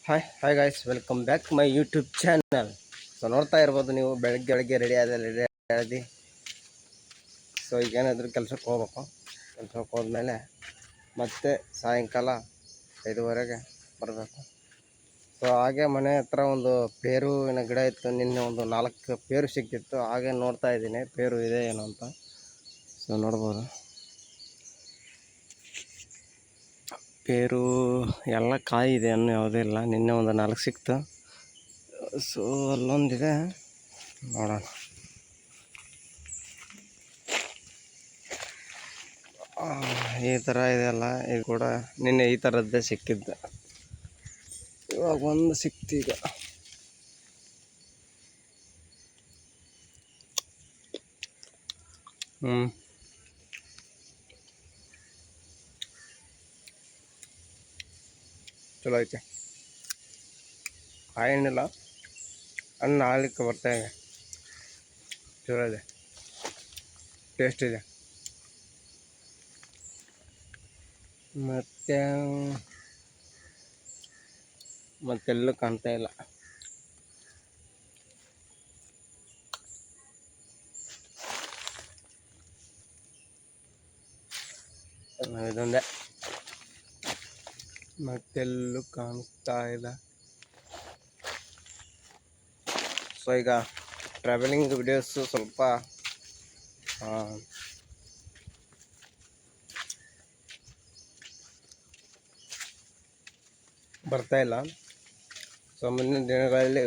Hi guys, welcome back my YouTube channel. So ನೋಡ್ತಾ ಇರ್ಬೋದು ನೀವು, ಬೆಳಗ್ಗೆ ರೆಡಿ ಆದಿ. ಸೊ ಈಗ ಏನಾದರೂ ಕೆಲ್ಸಕ್ಕೆ ಹೋಗ್ಬೇಕು. ಕೆಲ್ಸಕ್ಕೆ ಹೋದ್ಮೇಲೆ ಮತ್ತೆ ಸಾಯಂಕಾಲ 5:30ಗೆ ಬರಬೇಕು. ಸೊ ಹಾಗೆ ಮನೆ ಹತ್ರ ಒಂದು ಪೇರುವಿನ ಗಿಡ ಇತ್ತು. ನಿನ್ನೆ ಒಂದು 4 ಪೇರು ಸಿಕ್ಕಿತ್ತು. ಹಾಗೆ ನೋಡ್ತಾ ಇದ್ದೀನಿ ಪೇರು ಇದೆ ಏನು ಅಂತ. ಸೊ ನೋಡ್ಬೋದು, ಪೇರು ಎಲ್ಲ ಕಾಯಿ ಇದೆ, ಅನ್ನೋ ಯಾವುದೂ ಇಲ್ಲ. ನಿನ್ನೆ ಒಂದು 4 ಸಿಕ್ತು. ಸೊ ಅಲ್ಲೊಂದಿದೆ, ನೋಡೋಣ. ಈ ಥರ ಇದೆಯಲ್ಲ, ಇದು ಕೂಡ ನಿನ್ನೆ ಈ ಥರದ್ದೇ ಸಿಕ್ಕಿದ್ದು. ಇವಾಗ ಒಂದು ಸಿಕ್ತೀಗ. ಚಲೋ ಐತೆ. ಕಾಯಿ ಹಣ್ಣಿಲ್ಲ, ಹಣ್ಣು ಆಳ್ಲಿಕ್ಕೆ ಬರ್ತಾಯಿದೆ. ಚಲೋ ಇದೆ, ಟೇಸ್ಟ್ ಇದೆ. ಮತ್ತೆಲ್ಲೂ ಕಾಣ್ತಾ ಇಲ್ಲ. ಇದೊಂದೇ, ಮತ್ತೆಲ್ಲೂ ಕಾಣಿಸ್ತಾ ಇಲ್ಲ. ಸೊ ಈಗ ಟ್ರಾವೆಲಿಂಗ್ ವಿಡಿಯೋಸು ಸ್ವಲ್ಪ ಬರ್ತಾ ಇಲ್ಲ. ಸೊ ಮುಂದಿನ ದಿನಗಳಲ್ಲಿ